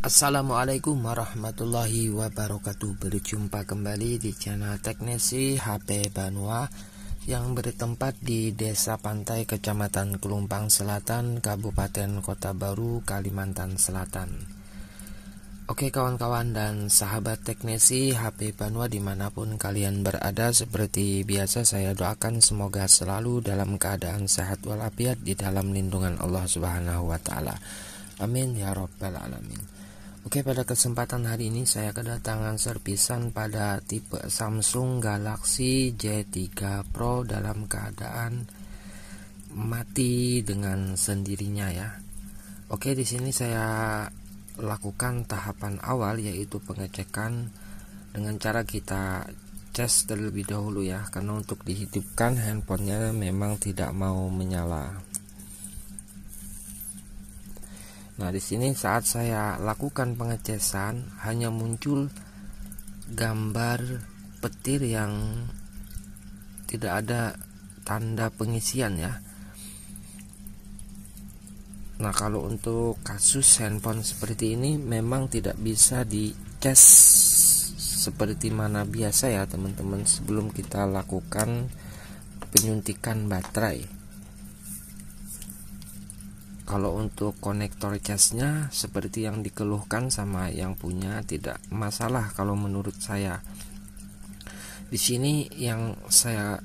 Assalamualaikum warahmatullahi wabarakatuh. Berjumpa kembali di channel Teknisi HP Banua yang bertempat di Desa Pantai, Kecamatan Kelumpang Selatan, Kabupaten Kota Baru, Kalimantan Selatan. Oke kawan-kawan dan sahabat Teknisi HP Banua dimanapun kalian berada, seperti biasa saya doakan semoga selalu dalam keadaan sehat walafiat di dalam lindungan Allah Subhanahu wa Ta'ala. Amin ya Rabbal Alamin. Oke, pada kesempatan hari ini saya kedatangan servisan pada tipe Samsung Galaxy J3 Pro dalam keadaan mati dengan sendirinya ya. Oke, di sini saya lakukan tahapan awal yaitu pengecekan dengan cara kita cas terlebih dahulu ya, karena untuk dihidupkan handphonenya memang tidak mau menyala. Nah, di sini saat saya lakukan pengecasan hanya muncul gambar petir yang tidak ada tanda pengisian ya. Nah, kalau untuk kasus handphone seperti ini memang tidak bisa dicas seperti mana biasa ya teman-teman, sebelum kita lakukan penyuntikan baterai. Kalau untuk konektor casnya seperti yang dikeluhkan sama yang punya, tidak masalah kalau menurut saya. Di sini yang saya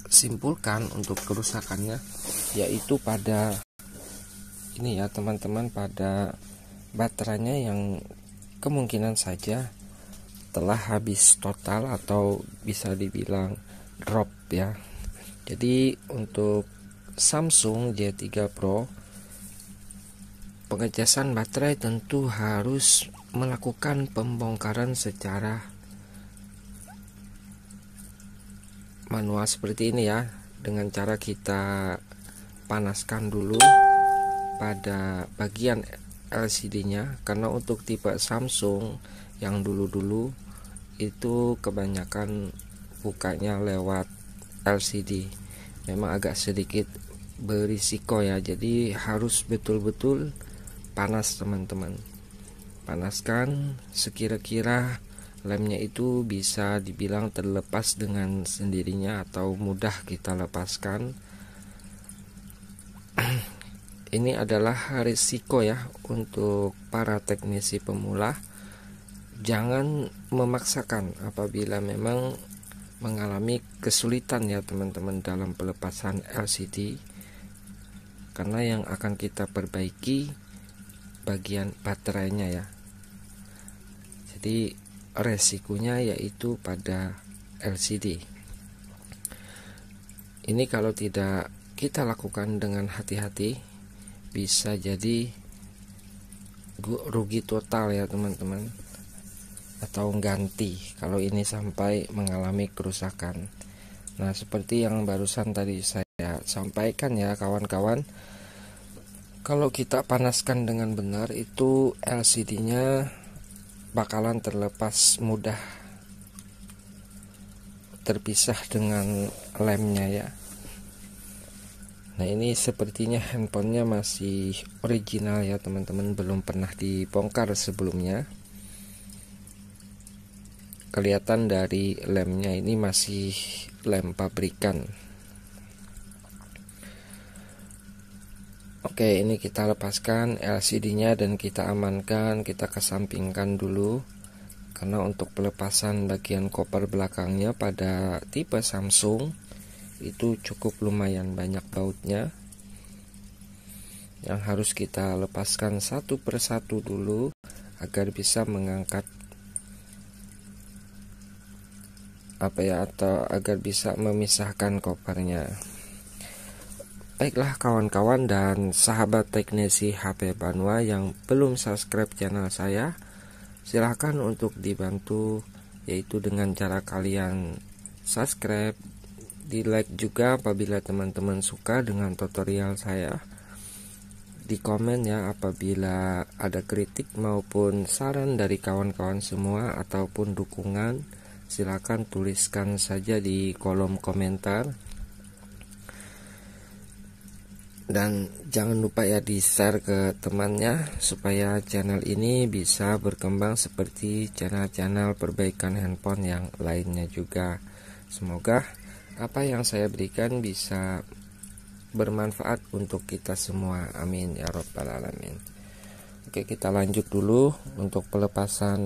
simpulkan untuk kerusakannya yaitu pada ini ya teman-teman, pada baterainya yang kemungkinan saja telah habis total atau bisa dibilang drop ya. Jadi untuk Samsung J3 Pro pengecasan baterai tentu harus melakukan pembongkaran secara manual seperti ini ya, dengan cara kita panaskan dulu pada bagian LCD-nya, karena untuk tipe Samsung yang dulu-dulu itu kebanyakan bukanya lewat LCD, memang agak sedikit berisiko ya, jadi harus betul-betul panas teman-teman. Panaskan sekira-kira lemnya itu bisa dibilang terlepas dengan sendirinya atau mudah kita lepaskan. Ini adalah risiko ya untuk para teknisi pemula. Jangan memaksakan apabila memang mengalami kesulitan ya teman-teman dalam pelepasan LCD, karena yang akan kita perbaiki bagian baterainya ya. Jadi resikonya yaitu pada LCD. Ini kalau tidak kita lakukan dengan hati-hati bisa jadi rugi total ya teman-teman, atau ganti kalau ini sampai mengalami kerusakan. Nah, seperti yang barusan tadi saya sampaikan ya kawan-kawan, kalau kita panaskan dengan benar itu LCD-nya bakalan terlepas mudah, terpisah dengan lemnya ya. Nah, ini sepertinya handphonenya masih original ya teman-teman, belum pernah dibongkar sebelumnya. Kelihatan dari lemnya ini masih lem pabrikan. Oke, ini kita lepaskan LCD-nya dan kita amankan, kita kesampingkan dulu, karena untuk pelepasan bagian koper belakangnya pada tipe Samsung itu cukup lumayan banyak bautnya, yang harus kita lepaskan satu persatu dulu agar bisa mengangkat atau agar bisa memisahkan kopernya. Baiklah kawan-kawan dan sahabat teknisi HP Banua yang belum subscribe channel saya, silahkan untuk dibantu, yaitu dengan cara kalian subscribe, di like juga apabila teman-teman suka dengan tutorial saya, di komen ya apabila ada kritik maupun saran dari kawan-kawan semua ataupun dukungan, silakan tuliskan saja di kolom komentar. Dan jangan lupa ya di share ke temannya supaya channel ini bisa berkembang seperti channel-channel perbaikan handphone yang lainnya juga. Semoga apa yang saya berikan bisa bermanfaat untuk kita semua, amin ya robbal alamin. Oke, kita lanjut dulu untuk pelepasan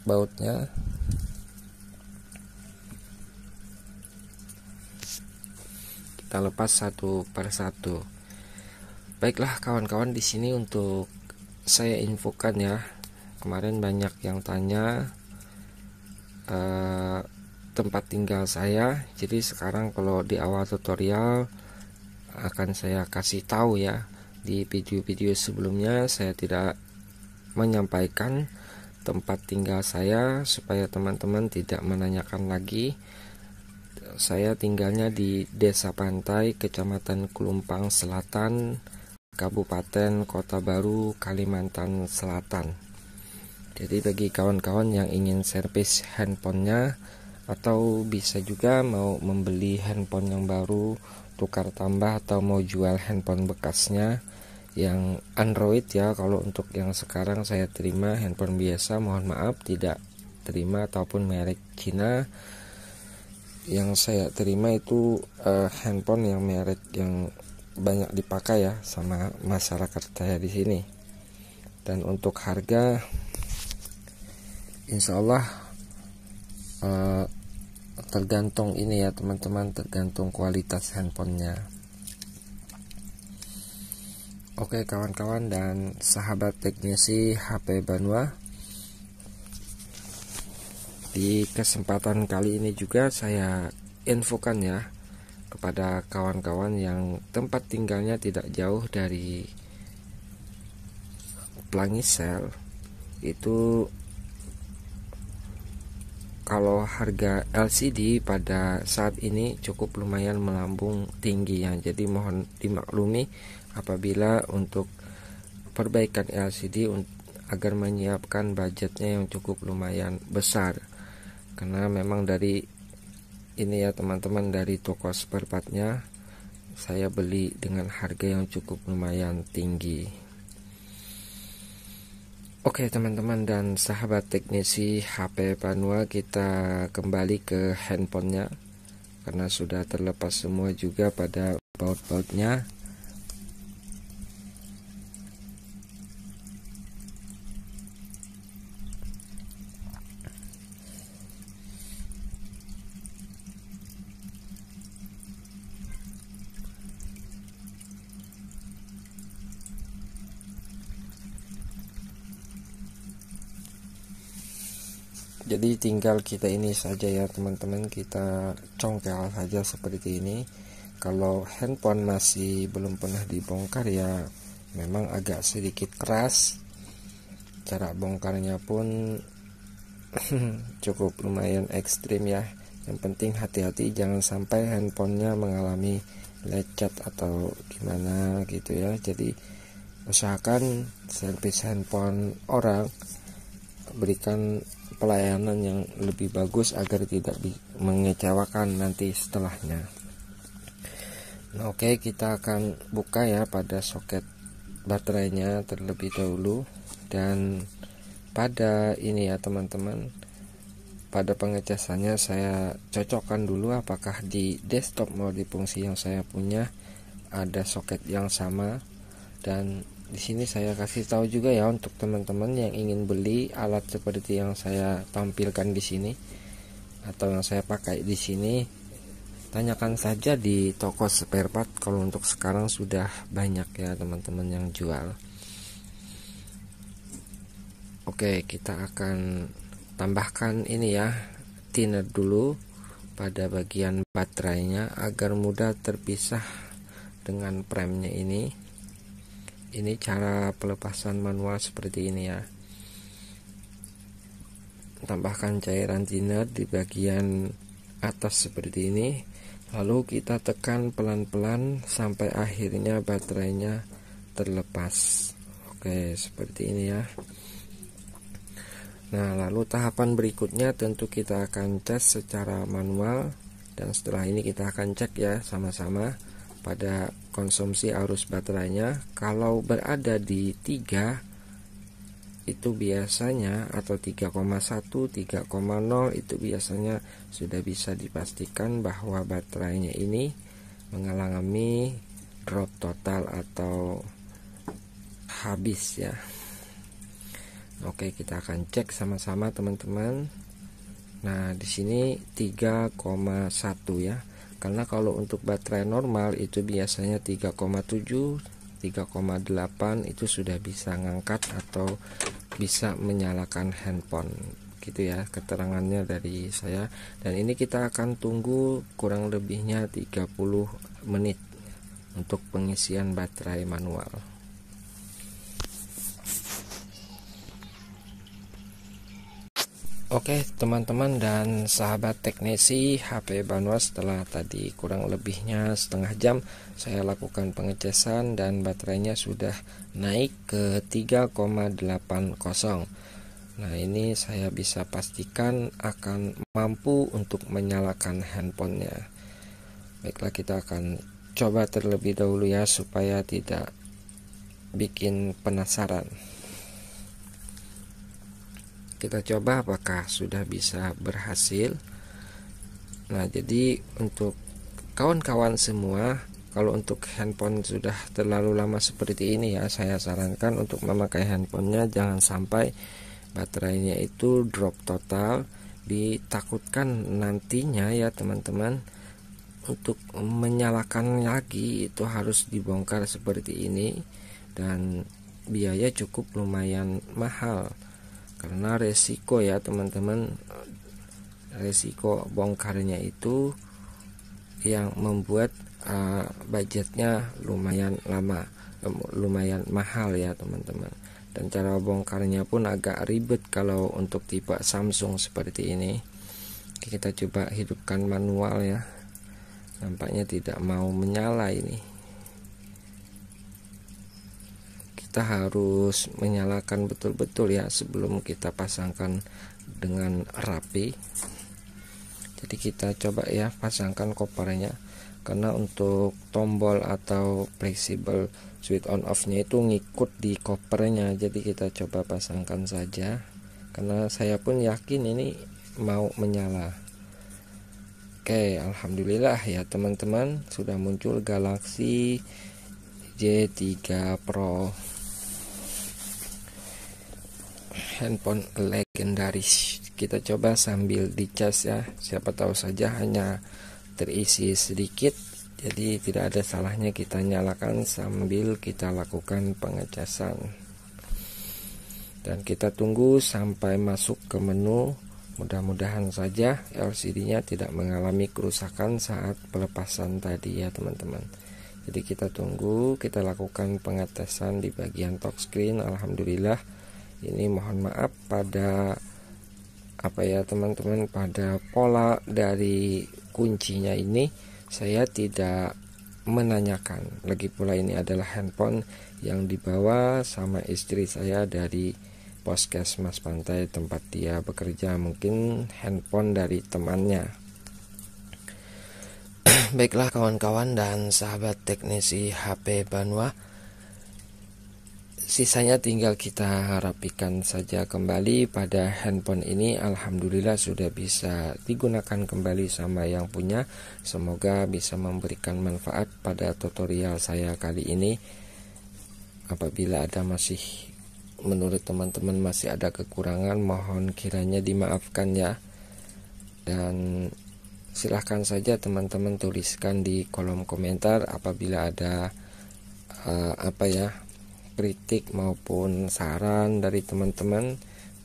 bautnya. Kita lepas satu per satu. Baiklah kawan-kawan, di sini untuk saya infokan ya. Kemarin banyak yang tanya tempat tinggal saya. Jadi sekarang kalau di awal tutorial akan saya kasih tahu ya. Di video-video sebelumnya saya tidak menyampaikan tempat tinggal saya supaya teman-teman tidak menanyakan lagi. Saya tinggalnya di Desa Pantai, Kecamatan Klumpang Selatan, Kabupaten Kota Baru, Kalimantan Selatan. Jadi bagi kawan-kawan yang ingin servis handphonenya atau bisa juga mau membeli handphone yang baru, tukar tambah atau mau jual handphone bekasnya yang Android ya. Kalau untuk yang sekarang saya terima handphone biasa, mohon maaf tidak terima, ataupun merek Cina. Yang saya terima itu handphone yang merek yang banyak dipakai ya sama masyarakat saya di sini. Dan untuk harga, insya Allah tergantung ini ya teman-teman, tergantung kualitas handphonenya. Oke kawan-kawan dan sahabat teknisi HP Banua, di kesempatan kali ini juga saya infokan ya kepada kawan-kawan yang tempat tinggalnya tidak jauh dari Pelangi Sel. Itu kalau harga LCD pada saat ini cukup lumayan melambung tinggi ya. Jadi mohon dimaklumi apabila untuk perbaikan LCD agar menyiapkan budgetnya yang cukup lumayan besar. Karena memang dari ini ya teman-teman, dari toko spare partnya saya beli dengan harga yang cukup lumayan tinggi. Oke teman-teman dan sahabat teknisi HP Banua, kita kembali ke handphonenya karena sudah terlepas semua juga pada baut-bautnya. Jadi tinggal kita ini saja ya teman-teman, kita congkel saja seperti ini. Kalau handphone masih belum pernah dibongkar ya memang agak sedikit keras. Cara bongkarnya pun cukup lumayan ekstrim ya. Yang penting hati-hati jangan sampai handphonenya mengalami lecet atau gimana gitu ya. Jadi usahakan servis handphone orang berikan pelayanan yang lebih bagus agar tidak mengecewakan nanti setelahnya. Nah, oke, kita akan buka ya pada soket baterainya terlebih dahulu. Dan pada ini ya teman-teman, pada pengecasannya saya cocokkan dulu apakah di desktop multifungsi yang saya punya ada soket yang sama. Dan di sini saya kasih tahu juga ya untuk teman-teman yang ingin beli alat seperti yang saya tampilkan di sini atau yang saya pakai di sini, tanyakan saja di toko spare part. Kalau untuk sekarang sudah banyak ya teman-teman yang jual. Oke, kita akan tambahkan ini ya thinner dulu pada bagian baterainya agar mudah terpisah dengan premnya ini. Ini cara pelepasan manual seperti ini ya. Tambahkan cairan thinner di bagian atas seperti ini. Lalu kita tekan pelan-pelan sampai akhirnya baterainya terlepas. Oke, seperti ini ya. Nah, lalu tahapan berikutnya tentu kita akan tes secara manual. Dan setelah ini kita akan cek ya sama-sama pada konsumsi arus baterainya. Kalau berada di 3 itu biasanya, atau 3,1, 3,0 itu biasanya sudah bisa dipastikan bahwa baterainya ini mengalami drop total atau habis ya. Oke, kita akan cek sama-sama teman-teman. Nah, di sini 3,1 ya. Karena kalau untuk baterai normal itu biasanya 3,7, 3,8 itu sudah bisa ngangkat atau bisa menyalakan handphone. Gitu ya keterangannya dari saya. Dan ini kita akan tunggu kurang lebihnya 30 menit untuk pengisian baterai manual. Oke teman-teman dan sahabat teknisi HP Banua, setelah tadi kurang lebihnya setengah jam saya lakukan pengecasan dan baterainya sudah naik ke 3,80. Nah, ini saya bisa pastikan akan mampu untuk menyalakan handphonenya. Baiklah, kita akan coba terlebih dahulu ya supaya tidak bikin penasaran. Kita coba apakah sudah bisa berhasil. Nah, jadi untuk kawan-kawan semua, kalau untuk handphone sudah terlalu lama seperti ini ya, saya sarankan untuk memakai handphonenya jangan sampai baterainya itu drop total. Ditakutkan nantinya ya teman-teman, untuk menyalakan lagi itu harus dibongkar seperti ini, dan biaya cukup lumayan mahal. Karena resiko ya teman-teman, resiko bongkarnya itu yang membuat budgetnya lumayan mahal ya teman-teman. Dan cara bongkarnya pun agak ribet kalau untuk tipe Samsung seperti ini. Kita coba hidupkan manual ya. Nampaknya tidak mau menyala ini. Kita harus menyalakan betul-betul ya sebelum kita pasangkan dengan rapi. Jadi kita coba ya pasangkan kopernya, karena untuk tombol atau flexible switch on off nya itu ngikut di kopernya. Jadi kita coba pasangkan saja, karena saya pun yakin ini mau menyala. Oke, alhamdulillah ya teman-teman, sudah muncul Galaxy J3 Pro, handphone legendaris. Kita coba sambil dicas ya, siapa tahu saja hanya terisi sedikit, jadi tidak ada salahnya kita nyalakan sambil kita lakukan pengecasan. Dan kita tunggu sampai masuk ke menu. Mudah-mudahan saja LCD-nya tidak mengalami kerusakan saat pelepasan tadi ya teman-teman. Jadi kita tunggu, kita lakukan pengetesan di bagian touchscreen. Alhamdulillah. Ini mohon maaf pada teman-teman, pada pola dari kuncinya ini saya tidak menanyakan. Lagi pula ini adalah handphone yang dibawa sama istri saya dari Puskesmas Pantai tempat dia bekerja, mungkin handphone dari temannya. Baiklah kawan-kawan dan sahabat teknisi HP Banua, sisanya tinggal kita rapikan saja kembali pada handphone ini. Alhamdulillah sudah bisa digunakan kembali sama yang punya. Semoga bisa memberikan manfaat pada tutorial saya kali ini. Apabila ada menurut teman-teman masih ada kekurangan, mohon kiranya dimaafkan ya. Dan silahkan saja teman-teman tuliskan di kolom komentar apabila ada kritik maupun saran dari teman-teman.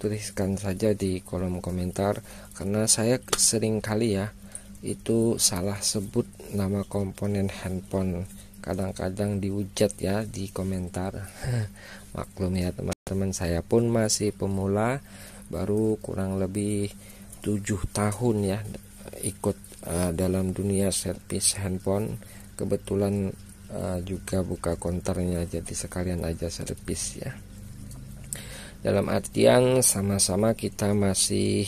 Tuliskan saja di kolom komentar, karena saya sering kali ya itu salah sebut nama komponen handphone, kadang-kadang dihujat ya di komentar. Maklum ya teman-teman, saya pun masih pemula, baru kurang lebih 7 tahun ya ikut dalam dunia servis handphone. Kebetulan juga buka konternya, jadi sekalian aja servis ya. Dalam artian sama-sama kita masih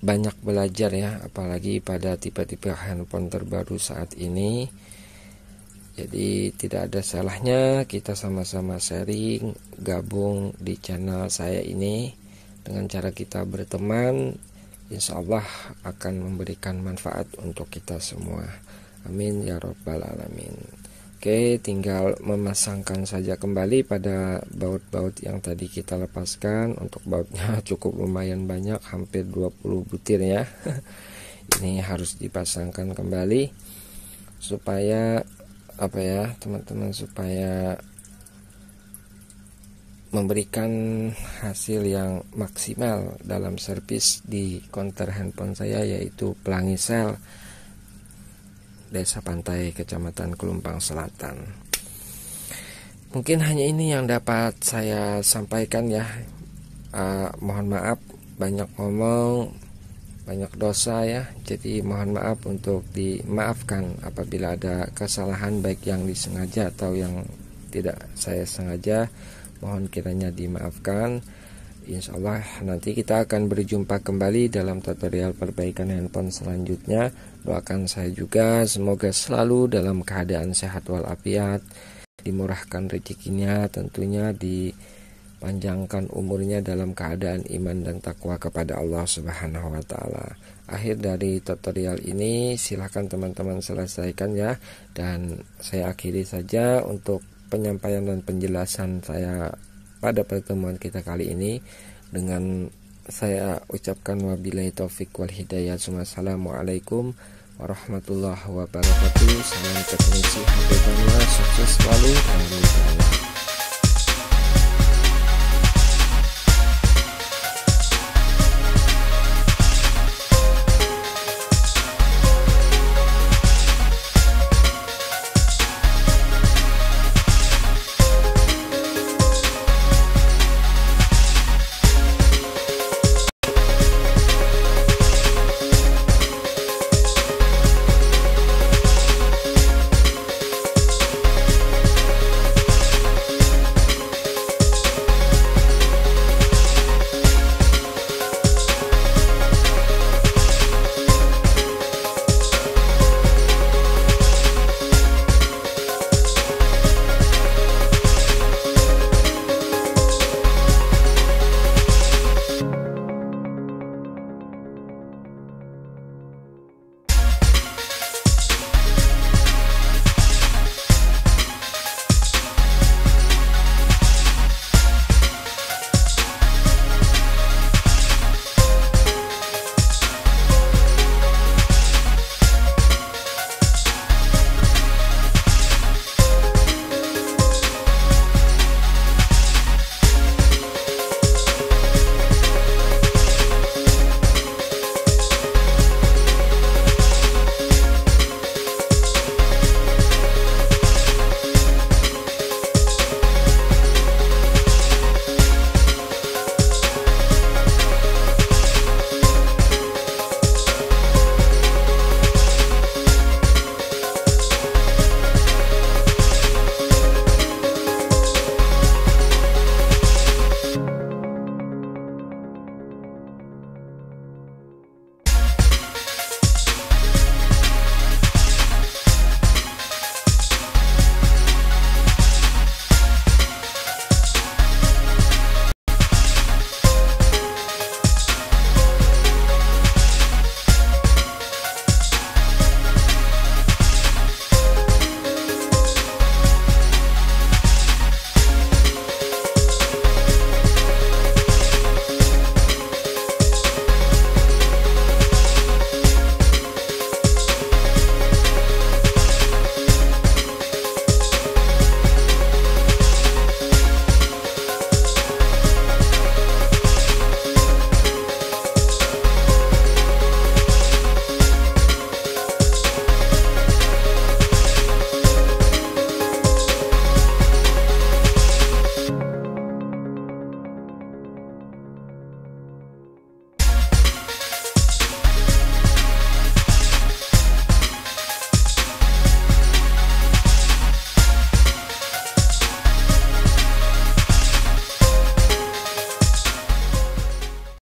banyak belajar ya, apalagi pada tipe-tipe handphone terbaru saat ini. Jadi tidak ada salahnya kita sama-sama sharing, gabung di channel saya ini. Dengan cara kita berteman, insya Allah akan memberikan manfaat untuk kita semua. Amin ya rabbal alamin. Oke, tinggal memasangkan saja kembali pada baut-baut yang tadi kita lepaskan. Untuk bautnya cukup lumayan banyak, hampir 20 butir ya. Ini harus dipasangkan kembali supaya teman-teman, supaya memberikan hasil yang maksimal dalam servis di konter handphone saya, yaitu Pelangi Sel, Desa Pantai, Kecamatan Kelumpang Selatan. Mungkin hanya ini yang dapat saya sampaikan ya. Mohon maaf, banyak ngomong, banyak dosa ya. Jadi mohon maaf, untuk dimaafkan apabila ada kesalahan, baik yang disengaja atau yang tidak saya sengaja. Mohon kiranya dimaafkan. Insya Allah nanti kita akan berjumpa kembali dalam tutorial perbaikan handphone selanjutnya. Doakan saya juga semoga selalu dalam keadaan sehat walafiat, dimurahkan rezekinya, tentunya dipanjangkan umurnya dalam keadaan iman dan takwa kepada Allah Subhanahu wa taala. Akhir dari tutorial ini silahkan teman-teman selesaikan ya, dan saya akhiri saja untuk penyampaian dan penjelasan saya pada pertemuan kita kali ini dengan saya ucapkan wabillahi taufik wal hidayah. Wassalamualaikum warahmatullahi wabarakatuh. Salam teknisi HP Banua, sukses selalu. Amin.